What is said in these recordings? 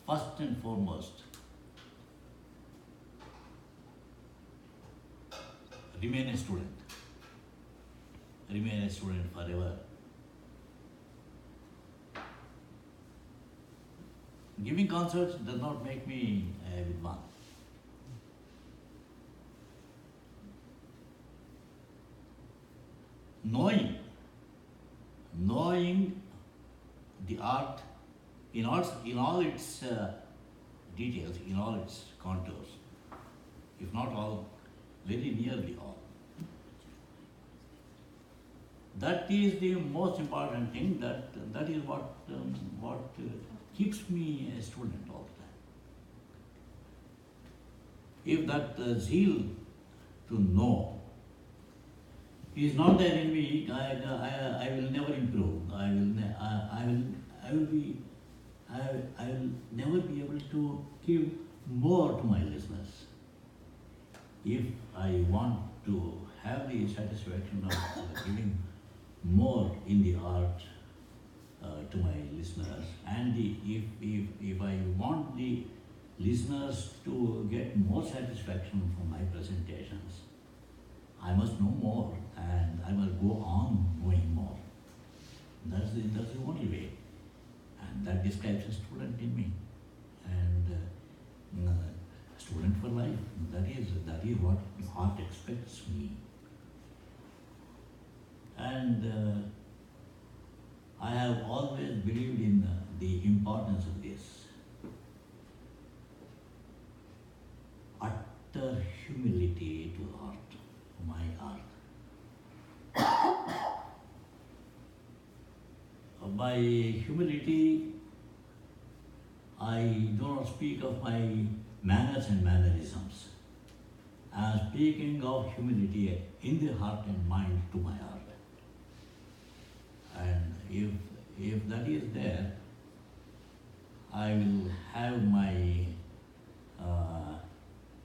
first and foremost, remain a student. Remain a student forever. Giving concerts does not make me a vidwan. Knowing the art in all its details, in all its contours, if not all, very nearly all. That is the most important thing. That is what keeps me a student all the time. If that zeal to know is not there in me, I will never improve. I will never be able to give more to my listeners. If I want to have the satisfaction of giving more in the art to my listeners, and if I want the listeners to get more satisfaction from my presentations, I must know more and I must go on knowing more. That's the only way, and that describes a student in me, and student for life. That is what art expects me. And I have always believed in the importance of this. Utter humility to art, my art. By humility, I do not speak of my manners and mannerisms. I am speaking of humility in the heart and mind to my art. And if that is there, I will have my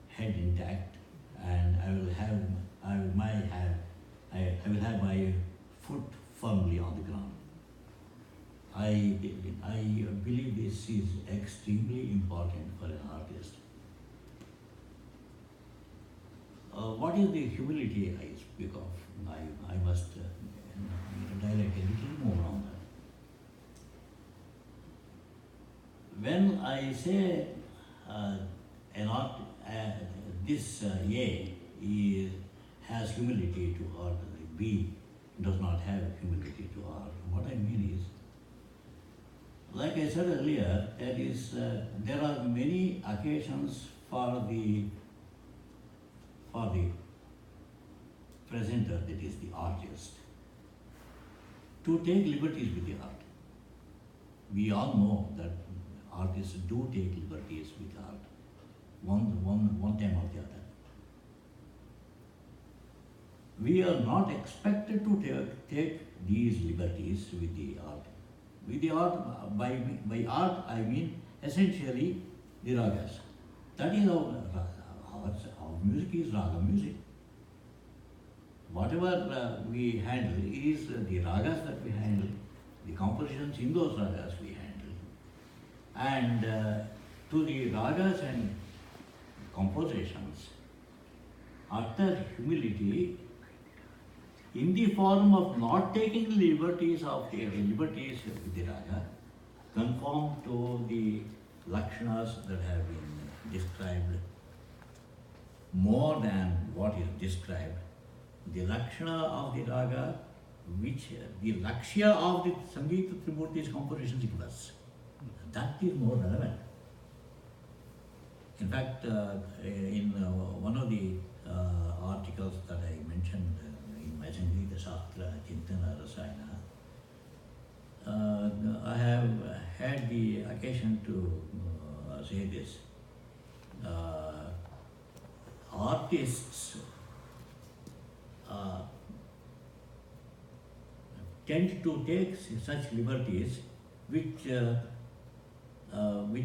head intact, and I will have my foot firmly on the ground. I believe this is extremely important for an artist. What is the humility I speak of? I must dilate a little more on that. When I say an art, this A has humility to art, B does not have humility to art. What I mean is, like I said earlier, there are many occasions for the presenter, that is the artist, to take liberties with the art. We all know that artists do take liberties with art, one time or the other. We are not expected to take these liberties with the art. With the art, by art I mean essentially the ragas. That is our music is raga music. Whatever we handle is the ragas that we handle, the compositions in those ragas we handle. And to the ragas and compositions, utter humility in the form of not taking liberties with the raga, conform to the lakshanas that have been described more than what is described. The lakshana of the raga, which the lakshya of the Sangeeta Trimurti's compositions give us, that is more relevant. In fact, in one of the articles that I mentioned in my Sangeeta Shastra Chintana Rasayana, I have had the occasion to say this. Artists tend to take such liberties which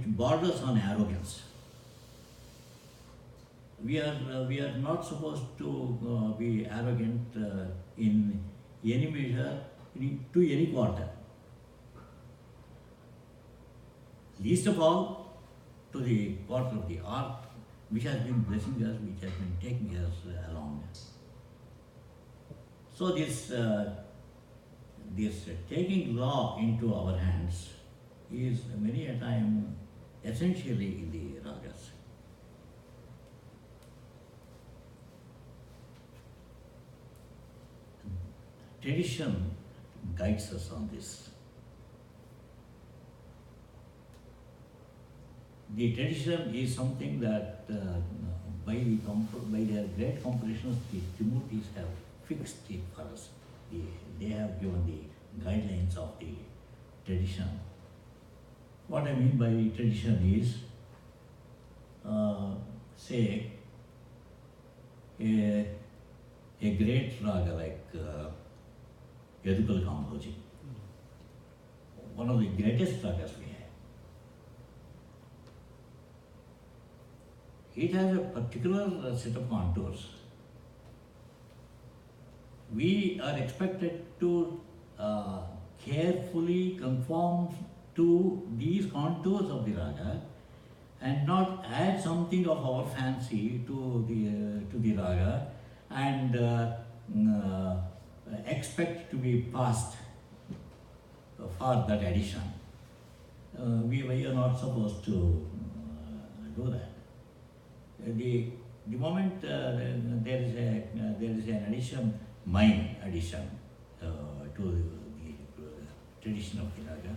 borders on arrogance. We are not supposed to be arrogant in any measure to any quarter. Least of all to the part of the art which has been blessing us, which has been taking us along. So this taking law into our hands is many a time essentially in the ragas. Tradition guides us on this. The tradition is something that by their great compositions, the Timurtis have fixed it for us. They have given the guidelines of the tradition. What I mean by tradition is, say, a great raga like Yadukal Kamboji, one of the greatest ragas we have. It has a particular set of contours. We are expected to carefully conform to these contours of the raga and not add something of our fancy to the raga and expect to be passed for that addition. We are not supposed to do that. The moment there is an addition, minor addition to the tradition of the raga,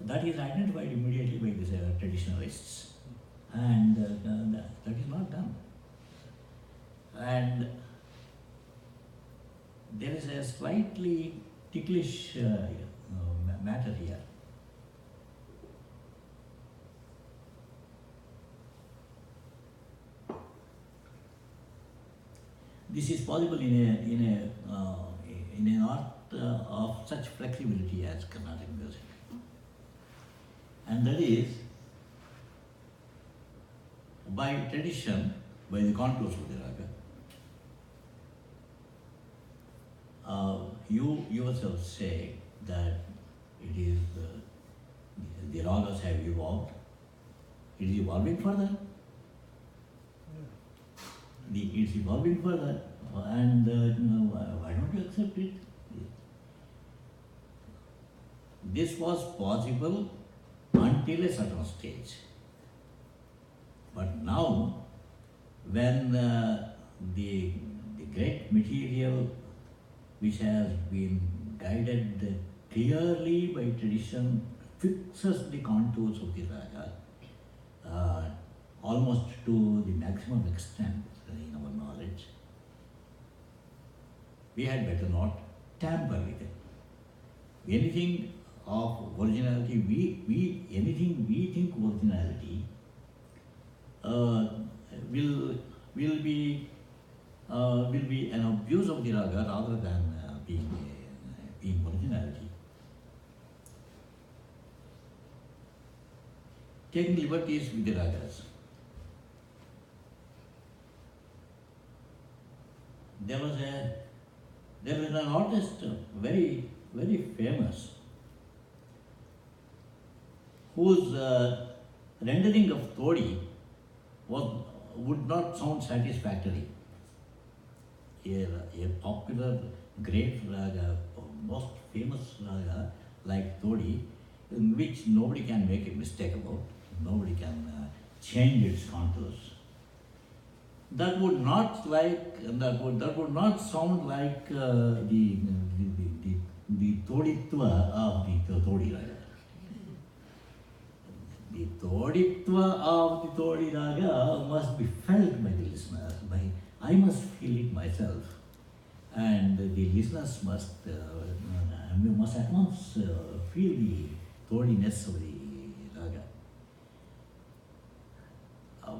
that is identified immediately by these traditionalists, and that is not done. And there is a slightly ticklish matter here. This is possible in an art of such flexibility as Carnatic music, and that is by tradition, by the contours of the raga. You yourself say that it is the ragas have evolved. It is evolving further. It's evolving further, and why don't you accept it? This was possible until a certain stage. But now, when the great material which has been guided clearly by tradition fixes the contours of the raga almost to the maximum extent in our knowledge, we had better not tamper with it. Anything of originality, anything we think originality will be an abuse of the raga rather than being originality. Taking liberties with the ragas. There was an artist, very famous, whose rendering of Todi would not sound satisfactory. A popular, great raga, most famous raga like Todi, in which nobody can make a mistake about, nobody can change its contours. That would not sound like the Toditva of the Todi raga. The Toditva of the Todi raga must be felt by the listener. I must feel it myself, and the listeners must at once feel the Todiness of the raga.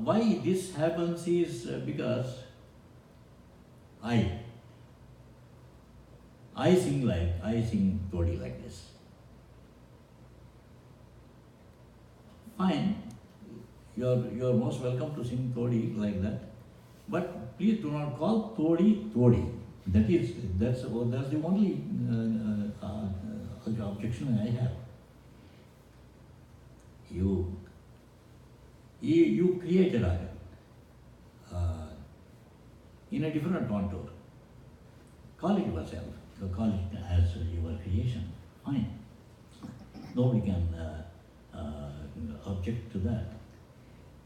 Why this happens is because I sing Todi like this. Fine, you're most welcome to sing Todi like that, but please do not call Todi Todi. That's the only objection I have. you create a raga in a different contour. Call it yourself, call it as your creation, fine. Nobody can object to that.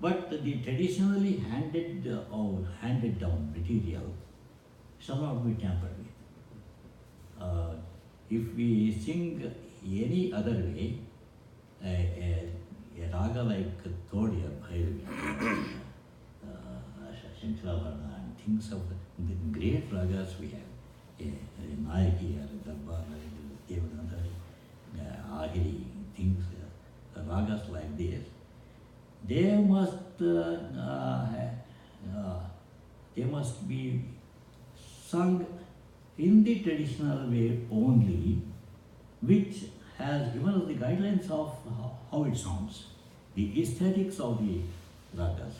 But the traditionally handed or handed down material shall not be tampered with. If we sing any other way, a raga like Thodia, Shankaravarna, and things of the great ragas we have, Nayaki, Darbar, Devadanta, Ahiri, things, ragas like this, they must be sung in the traditional way only, which has given us the guidelines of how it sounds, the aesthetics of the ragas.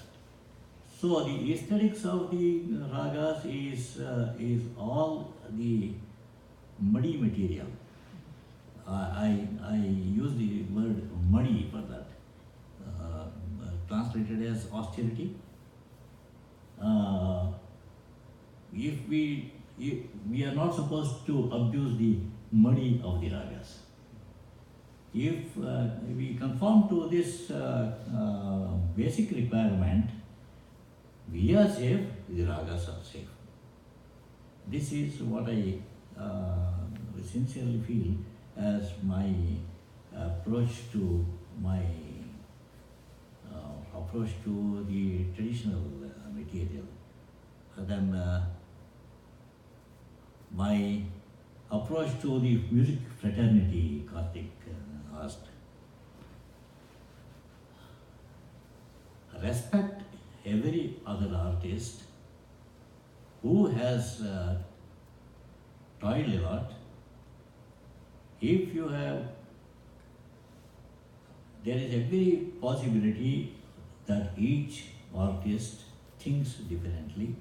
So the aesthetics of the ragas is all the muddy material. I use the word muddy for that, translated as austerity. If we are not supposed to abuse the muddy of the ragas. If we conform to this basic requirement, we are safe, the ragas are safe. This is what I sincerely feel as my approach to the traditional material. Then my approach to the music fraternity, Karthik asked. Respect every other artist who has toiled a lot. If you have, there is every possibility that each artist thinks differently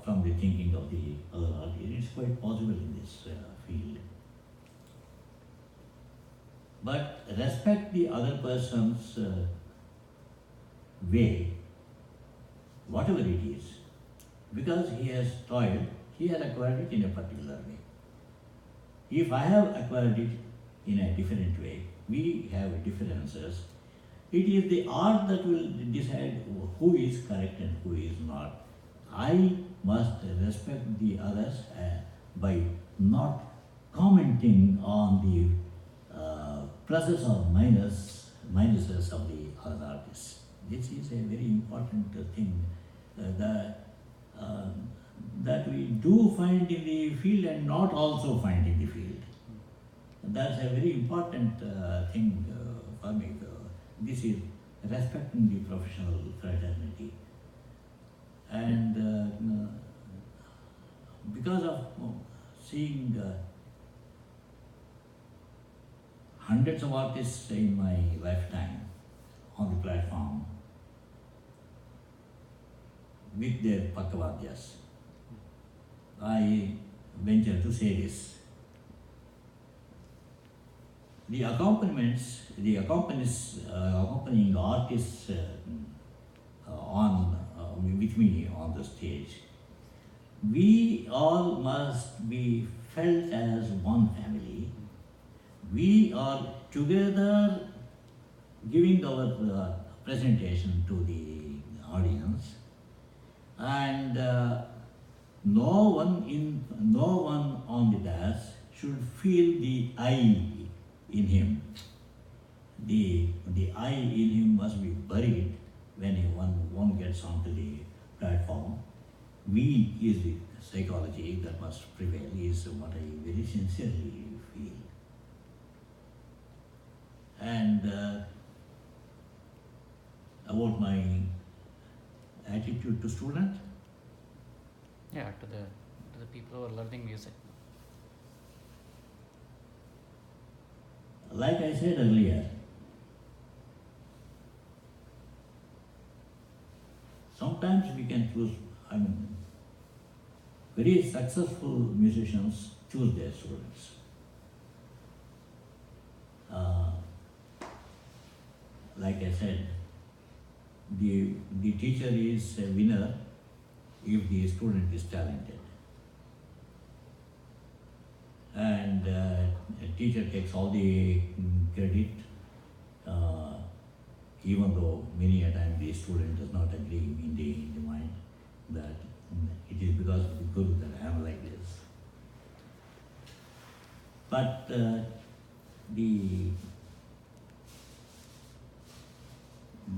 from the thinking of the other artist. It's quite possible in this field. But respect the other person's way, whatever it is, because he has toiled, he has acquired it in a particular way. If I have acquired it in a different way, we have differences. It is the art that will decide who is correct and who is not. I must respect the others by not commenting on the pluses or minuses of the other artists. This is a very important thing that we do find in the field and not also find in the field. That's a very important thing for me. This is respecting the professional fraternity. And because of seeing hundreds of artists in my lifetime on the platform with their pakavadyas, I venture to say this. The accompanying artists with me on the stage, we all must be felt as one family. We are together giving our presentation to the audience, and no one on the dais should feel the I in him. The I in him must be buried when one gets onto the platform. We is the psychology that must prevail, is what I very sincerely feel. And about my attitude to student? Yeah, to the people who are learning music. Like I said earlier, sometimes we can choose, very successful musicians choose their students. Like I said, the teacher is a winner if the student is talented. And a teacher takes all the credit, even though many a time the student does not agree in the mind that it is because of the guru that I am like this. But the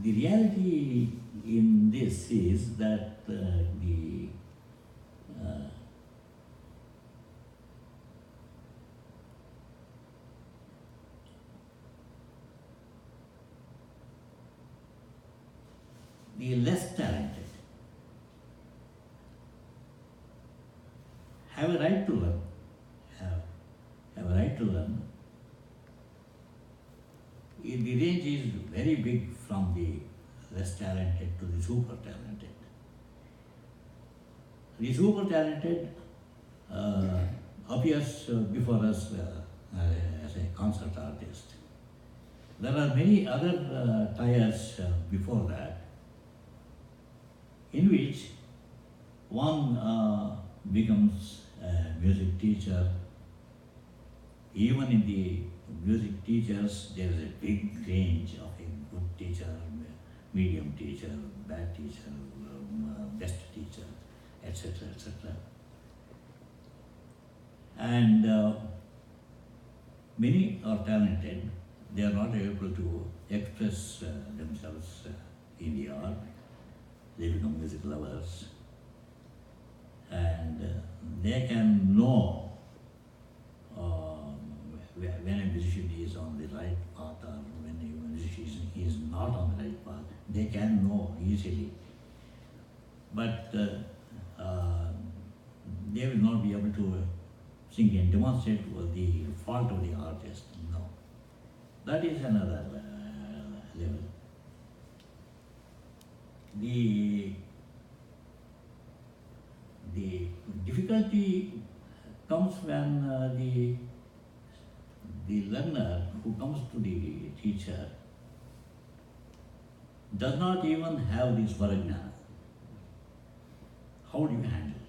reality in this is that the less talented have a right to learn, have a right to learn. The range is very big from the less talented to the super talented. The super talented appears before us as a concert artist. There are many other tiers before that, in which one becomes a music teacher. Even in the music teachers, there is a big range of a good teacher, medium teacher, bad teacher, best teacher, etc., etc. And many are talented. They are not able to express themselves in the art. They become music lovers, and they can know when a musician is on the right path or when a musician is not on the right path. They can know easily, but they will not be able to sing and demonstrate the fault of the artist. No, that is another level. The difficulty comes when the learner who comes to the teacher does not even have this Svarajnana. How do you handle?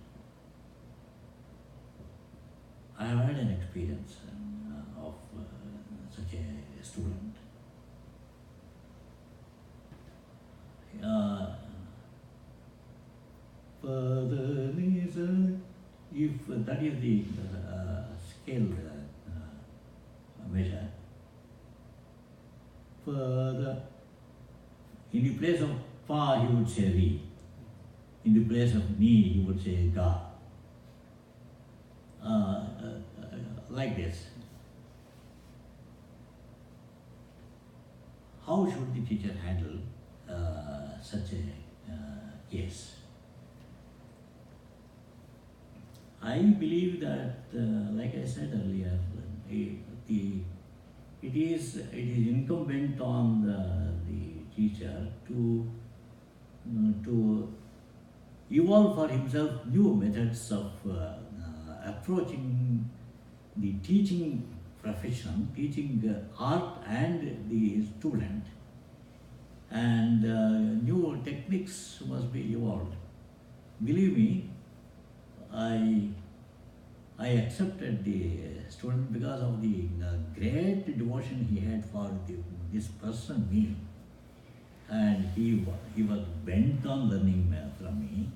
I have had an experience of such a student. If that is the scale measure, further, in the place of pa he would say re, in the place of ni he would say ga, like this. How should the teacher handle such a case? I believe that, like I said earlier, it is incumbent on the teacher to evolve for himself new methods of approaching the teaching profession, teaching art and the student, and new techniques must be evolved. Believe me, I accepted the student because of the great devotion he had for this person, me, and he was bent on learning from me.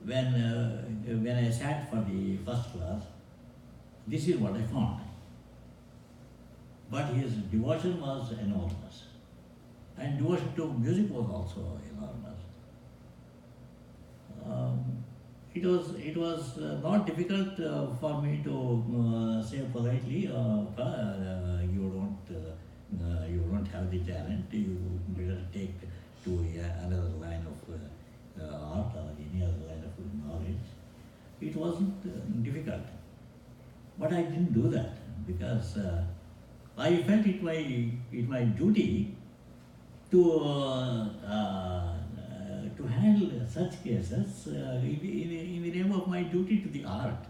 When I sat for the first class, this is what I found. But his devotion was enormous, and devotion to music was also enormous. It was not difficult for me to say politely, you don't have the talent. You better take to another line of art or any other line of knowledge. It wasn't difficult, but I didn't do that because I felt it my duty to handle such cases in the name of my duty to the art.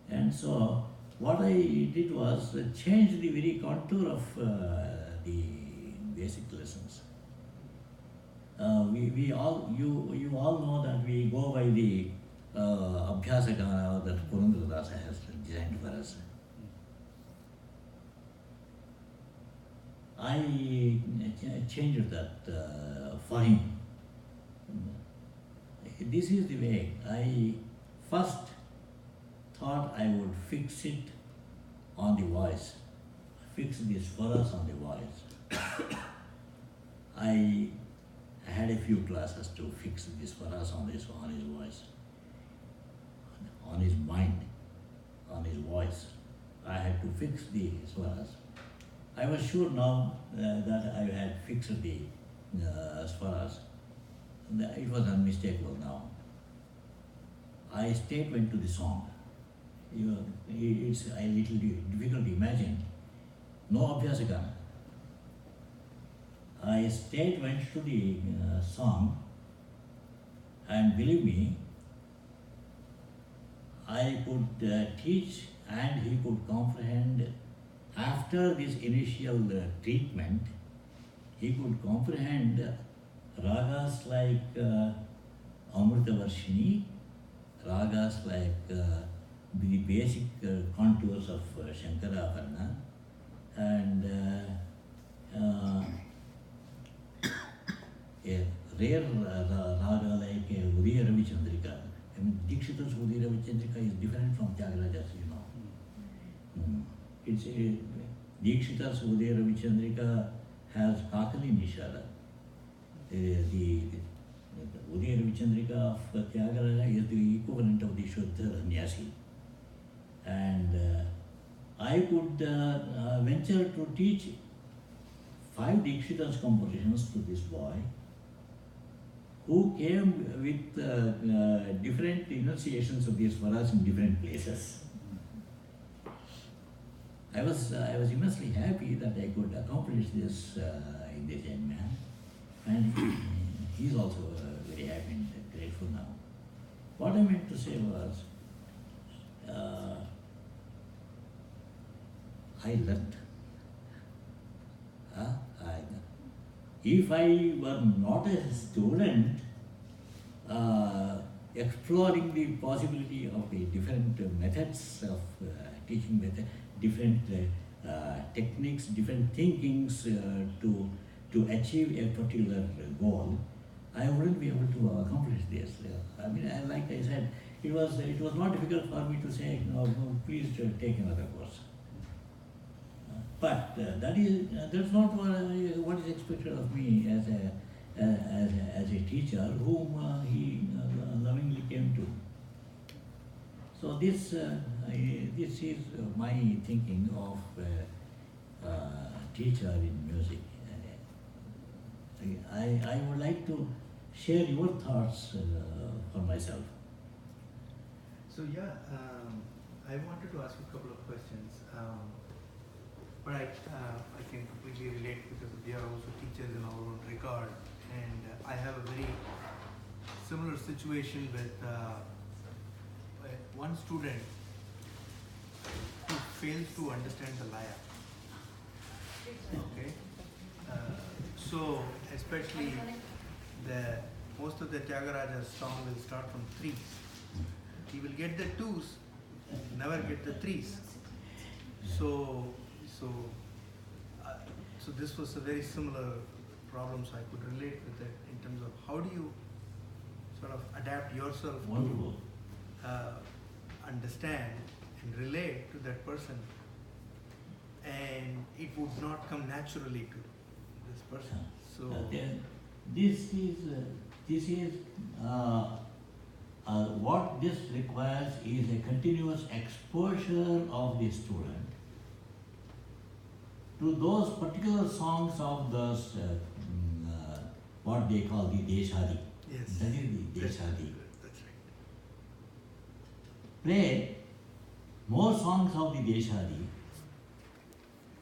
And so what I did was change the very contour of the basic lessons. We all, you all know that we go by the Abhyasa Gana that Purandara has designed for us. I changed that for him. This is the way. I first thought I would fix it on the voice, fix these swaras on the voice. I had a few classes to fix these swaras on his voice, on his mind, on his voice. I had to fix the swaras. I was sure now that I had fixed the swaras. It was unmistakable now. I straight went to the song. It's a little difficult to imagine. No abhyasagana. I straight went to the song, and believe me, I could teach and he could comprehend. After this initial treatment, he could comprehend ragas like Amritavarshini, ragas like the basic contours of Shankaravarna, and a rare raga like Udaya Ravichandrika. I mean, Dikshita's Udaya Ravichandrika is different from Tyagaraja's, you know. It's Dikshita's Udaya Ravichandrika has Kakali Nishada. The Udaya Ravichandrika of Tyagaraja is the equivalent of the Shuddha Nyasi. And I could venture to teach 5 Dikshita's compositions to this boy, who came with different enunciations of these swaras in different places. I was immensely happy that I could accomplish this in this young man, and he's also very happy and grateful now. What I meant to say was, I learned. If I were not a student, exploring the possibility of the different methods of teaching method, different techniques, different thinkings to achieve a particular goal, I wouldn't be able to accomplish this. I mean, like I said, it was not difficult for me to say, no, please take another course. But that's not what is expected of me as a teacher whom he lovingly came to. So this is my thinking of teacher in music. I would like to share your thoughts for myself. So yeah, I wanted to ask you a couple of questions. But I can completely relate because we are also teachers in our own regard, and I have a very similar situation with one student who fails to understand the laya. Okay, so especially most of the Tyagaraja's song will start from 3s. He will get the 2s, never get the 3s. So this was a very similar problem, so I could relate with it in terms of how do you sort of adapt yourself Wonderful. to understand and relate to that person, and it would not come naturally to this person. So this is what this requires is a continuous exposure of the student to those particular songs of those what they call the Deshadi. yes, That is the Deshadi. that's right. Play more songs of the Deshadi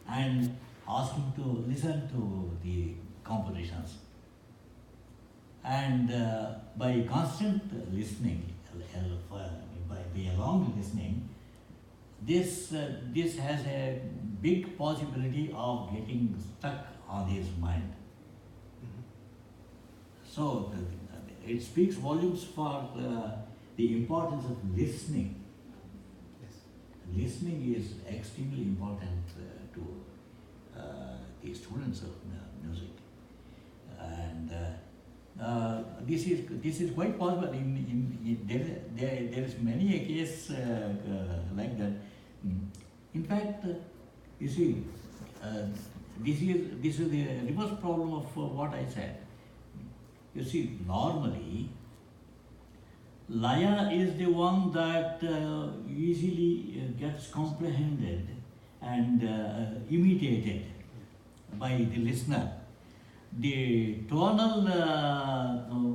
and ask him to listen to the compositions. And by constant listening, by a long listening, this has a big possibility of getting stuck on his mind. So it speaks volumes for the importance of listening. Yes. Listening is extremely important to the students of music, and this is quite possible. There is many a case like that. In fact, you see, this is the reverse problem of what I said. You see, normally, Laya is the one that easily gets comprehended and imitated by the listener. The tonal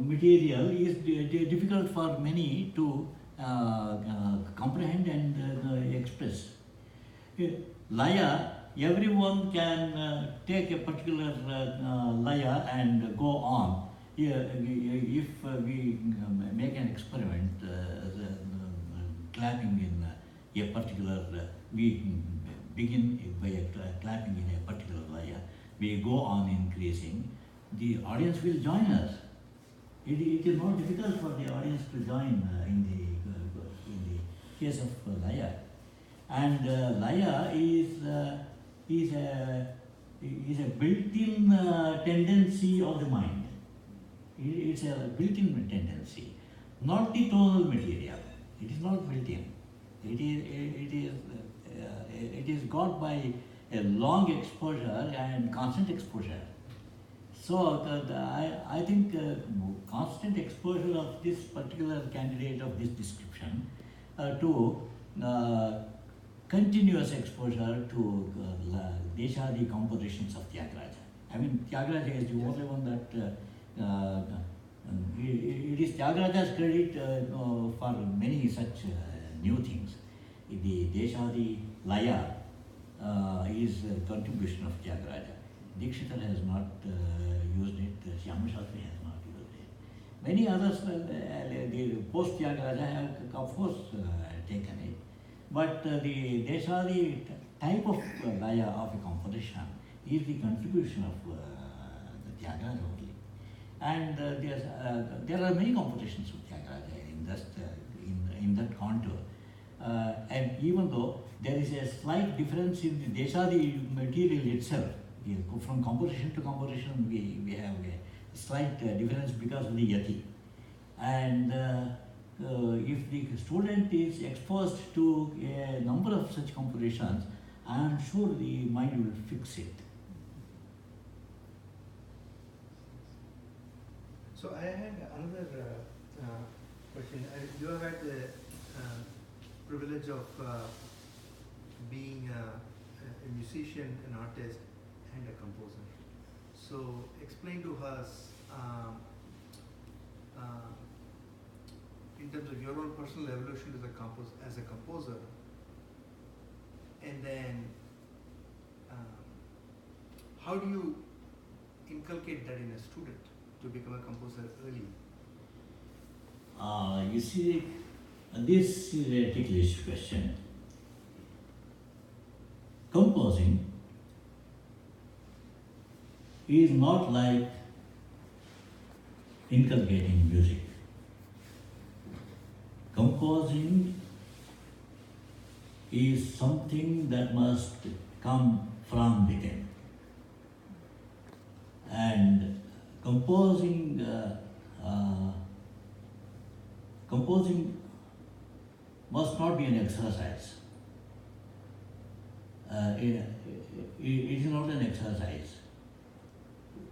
material is difficult for many to comprehend and express. Laya, everyone can take a particular laya and go on. If we make an experiment, clapping in a particular, we begin by clapping in a particular laya, we go on increasing, the audience will join us. It is not difficult for the audience to join in the case of laya. And laya is a built-in tendency of the mind. It's a built-in tendency, not the tonal material. It is not built-in. It is got by a long exposure and constant exposure. So I think constant exposure of this particular candidate of this description to continuous exposure to Deshadi compositions of Tyagaraja. I mean, Tyagaraja is the only one that it is Tyagaraja's credit for many such new things. The Deshadi Laya is a contribution of Tyagaraja. Dikshita has not used it, Shyama Shastri has not used it. Many others, the post-Tyagaraja have of course taken it. But the Deshadi type of laya of a composition is the contribution of the Tyagaraja only. And there are many compositions of Tyagaraja in that contour. And even though there is a slight difference in the Deshadi material itself, from composition to composition we have a slight difference because of the yati. And if the student is exposed to a number of such compositions, I am sure the mind will fix it. So I had another question. You have had the privilege of being a musician, an artist, and a composer. So explain to us in terms of your own personal evolution as a composer, and then how do you inculcate that in a student to become a composer early? You see, this is a ticklish question. Composing is not like inculcating music. Composing is something that must come from within. And composing must not be an exercise. It is not an exercise.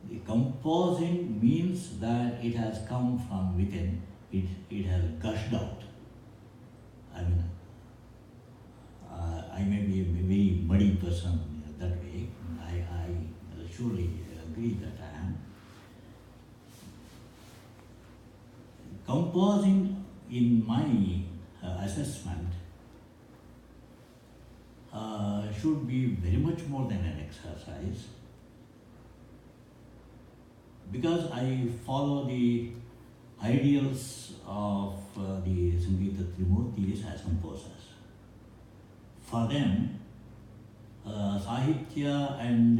The composing means that it has come from within, it has gushed out. I mean, I may be a very muddy person that way. I surely agree that I am. Composing, in my assessment, should be very much more than an exercise, because I follow the ideals of the Sangeeta Trimurtis as composers. For them, Sahitya and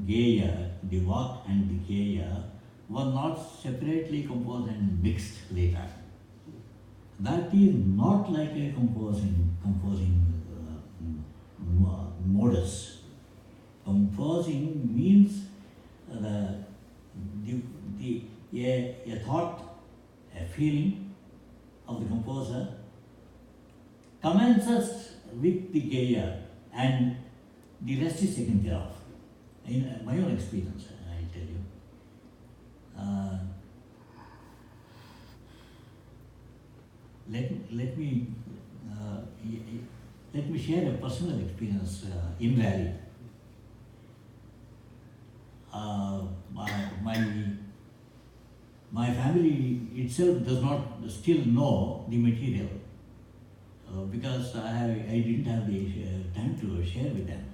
Geya, the Vak and the Geya, were not separately composed and mixed later. That is not like a composing modus. Composing means a thought, a feeling of the composer commences with the Geya and the rest is taken care of. In my own experience, I tell you. Let me share a personal experience in Raleigh. My family itself does not still know the material because I didn't have the time to share with them.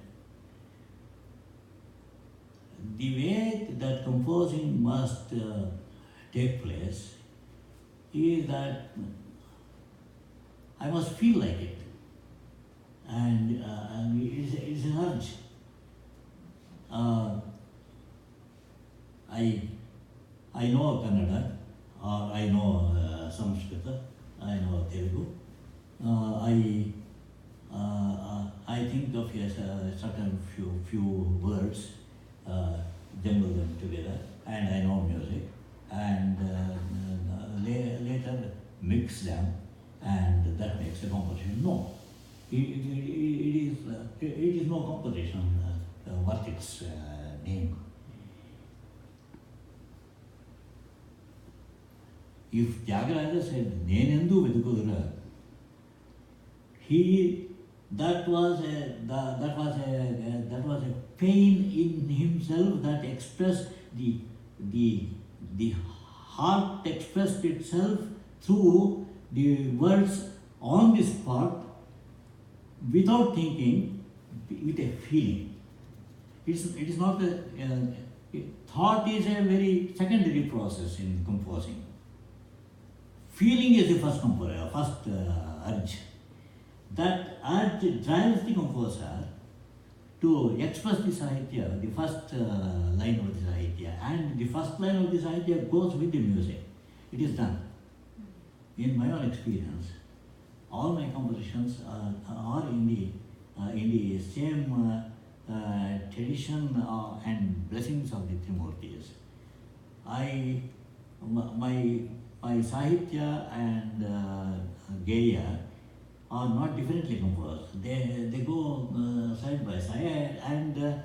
The way that composing must take place is that I must feel like it, and it's an urge. I know Kannada, or I know Sanskrit, I know Telugu. I think of a certain few words, jumble them together, and I know music, and later mix them, and that makes a composition. No, it is no composition worth its name. If Tyagaraja said, Nenendu Vedukudura, that was a pain in himself that expressed the heart expressed itself through the words on the spot without thinking, with a feeling. It is not thought is a very secondary process in composing. Feeling is the first urge. That urge drives the composer to express the Sahitya, the first line of the Sahitya, and the first line of the Sahitya goes with the music. It is done. In my own experience, all my compositions are in the same tradition and blessings of the Trimurtis. My Sahitya and Geya are not differently composed. They go side by side, and the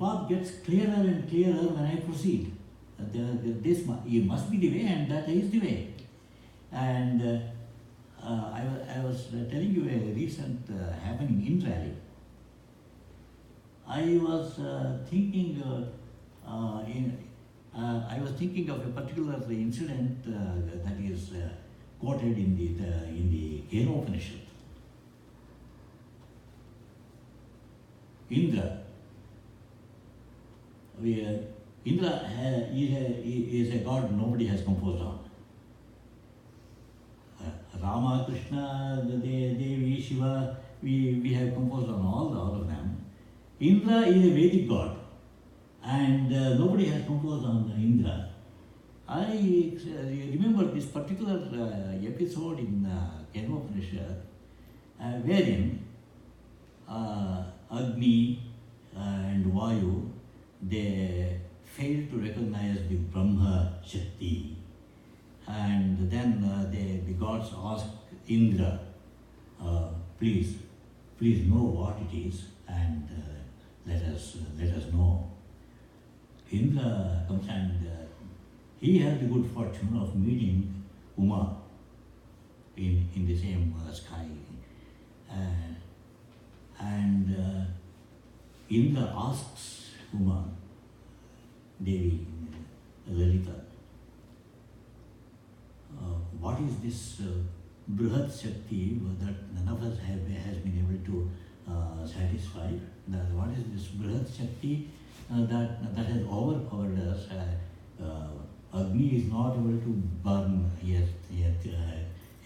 path gets clearer and clearer when I proceed. This must be the way, and that is the way. And I was telling you a recent happening in Raleigh. I was thinking of a particular incident that is quoted in the Kenopanishad. Indra is a god nobody has composed on. Rama, Krishna, Devi, Shiva, we have composed on all of them. Indra is a Vedic god, and nobody has composed on Indra. I remember this particular episode in Kenopanishad wherein Agni and Vayu, they failed to recognize the Brahma Shakti. And then the gods asked Indra, please know what it is and let us know. Indra comes and he has the good fortune of meeting Uma in the same sky. And Indra asks Uma, Devi, Lalita, what is this Brihat Shakti that none of us has been able to satisfy? What is this Brihat Shakti that has overpowered us? Agni is not able to burn yet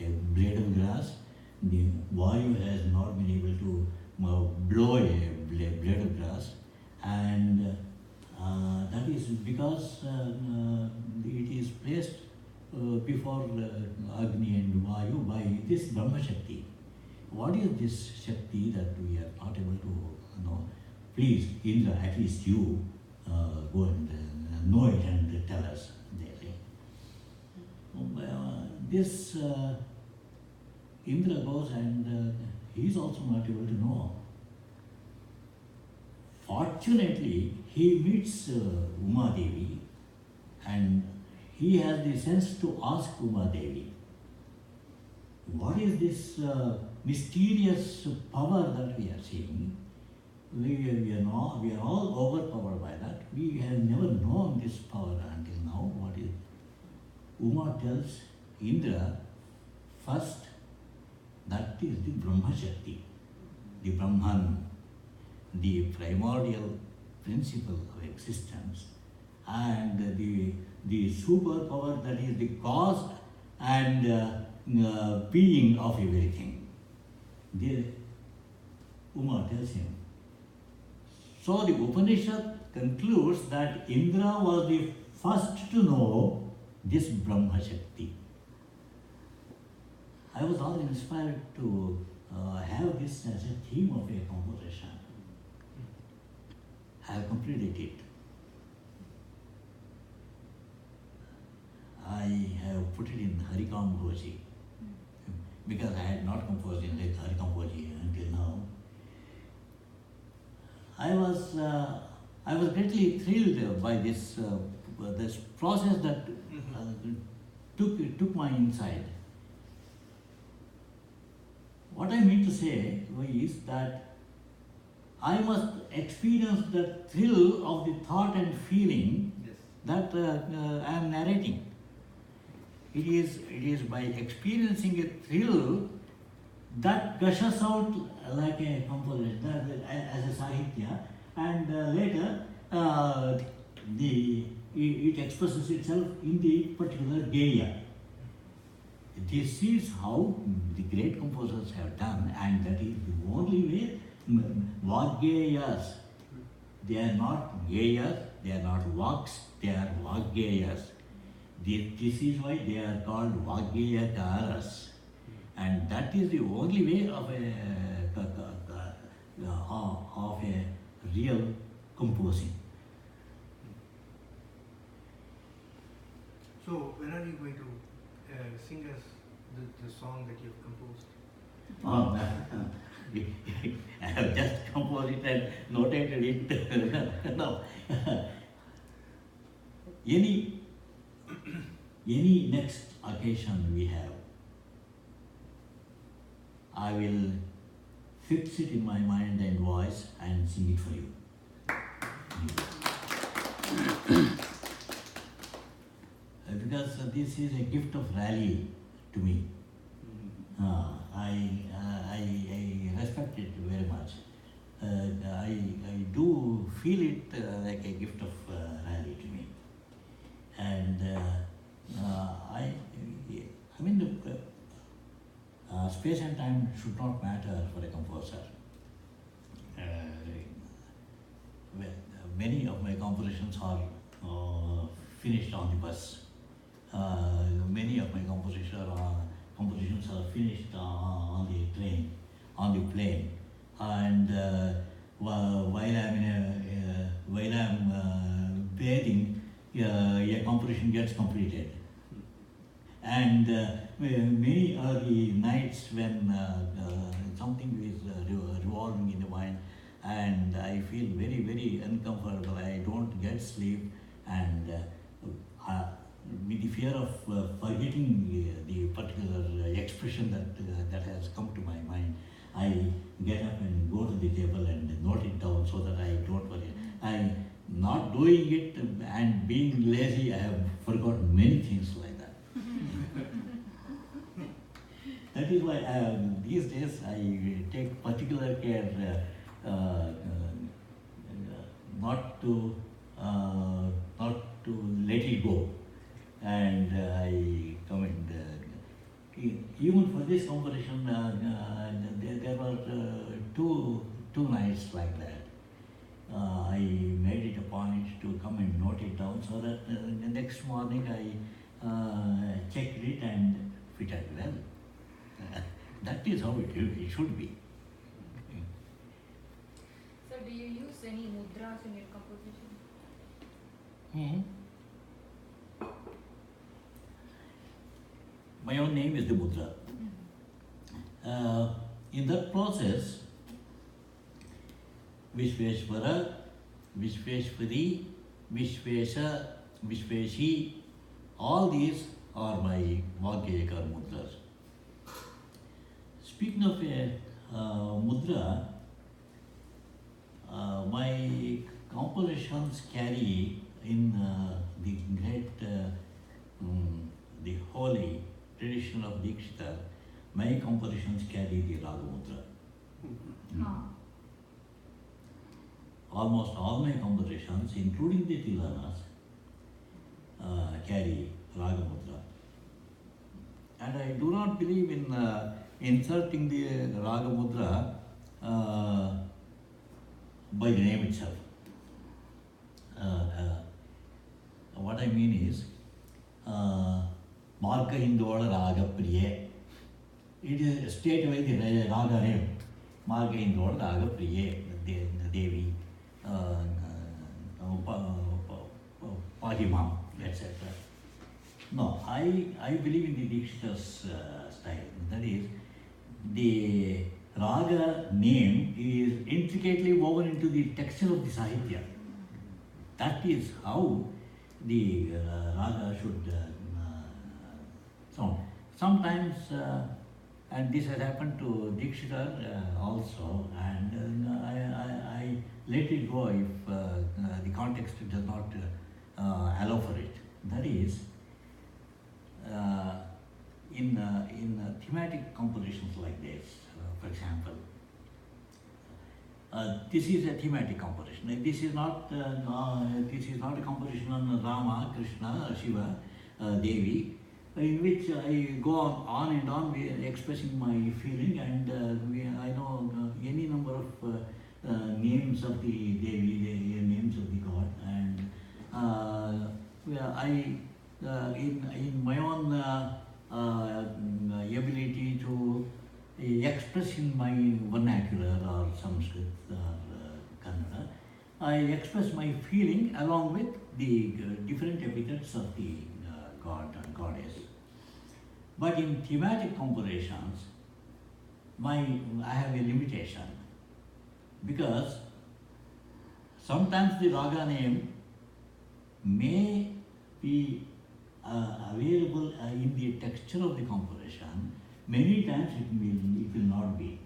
a blade of grass, the Vayu has not been able to blow a blade of grass, and that is because it is placed before Agni and Vayu by this Brahma Shakti. What is this Shakti that we are not able to know? Please, Indra, at least you go and know it and tell us. They say. This Indra goes and he is also not able to know. Fortunately, he meets Uma Devi and he has the sense to ask Uma Devi, what is this mysterious power that we are seeing? We are all overpowered by that. We have never known this power until now. What is? Uma tells Indra, first, that is the Brahma Shakti, the Brahman, the primordial principle of existence, and the superpower that is the cause and being of everything. Uma tells him. So the Upanishad concludes that Indra was the first to know this Brahma Shakti. I was all inspired to have this as a theme of a composition. I have completed it. I have put it in Harikamboji because I had not composed in Harikamboji until now. I was greatly thrilled by this process that took my inside. What I mean to say is that I must experience the thrill of the thought and feeling that I am narrating. It is by experiencing a thrill that gushes out like a composition, as a sahitya, and later it expresses itself in the particular geya. This is how the great composers have done, and that is the only way. Vaggeyas, they are not geyas, they are not vags, they are vaggeyas. This is why they are called vaggeyakaras. And that is the only way of a real composing. So, when are you going to sing us the song that you have composed? I have just composed it and notated it. No. Any next occasion we have, I will fix it in my mind and voice and sing it for you. Because this is a gift of rally to me. I respect it very much. I do feel it like a gift of rally to me. And I mean, space and time should not matter for a composer. Many of my compositions are finished on the bus. Many of my compositions are finished on the train, on the plane, and while I'm bathing, a composition gets completed. And many are the nights when something is revolving in the mind, and I feel very, very uncomfortable. I don't get sleep, and with the fear of forgetting the particular expression that has come to my mind, I get up and go to the table and note it down so that I don't forget. I'm not doing it and being lazy, I have forgotten many things like that. That is why these days I take particular care not to let it go, and I come and even for this composition, there were two nights like that. I made it a point to come and note it down so that the next morning I checked it and fitted well. That is how it should be. So do you use any mudras in your composition? My own name is the mudra. In that process, Visweswara, Visweswari, Viswesa, Visweshi, all these are my Vagyayakar mudras. Speaking of a mudra, my compositions carry in the great, the holy tradition of Dikshita, my compositions carry the Raga mudra. Almost all my compositions, including the Tilanas, carry Raga mudra. And I do not believe in inserting the Raga mudra by the name itself. What I mean is, Marka Hindola Raga Priye. It is straight away the Raga name. Marka Hindola Raga Priye, Devi, Pahimam, etc. No, I believe in the Dikshita's style. That is, the Raga name is intricately woven into the texture of the Sahitya. That is how the Raga should sound. Sometimes, and this has happened to Dikshita also, and I let it go if the context does not allow for it. That is, in thematic compositions like this, for example, this is a thematic composition. This is not a composition on Rama, Krishna, Shiva, Devi, in which I go on and on expressing my feeling, and I know any number of names of the Devi, names of the God, and in my own ability to express in my vernacular or Sanskrit or Kannada, I express my feeling along with the different epithets of the God and Goddess. But in thematic compositions, I have a limitation, because sometimes the raga name may be available in the texture of the composition. Many times it will not be.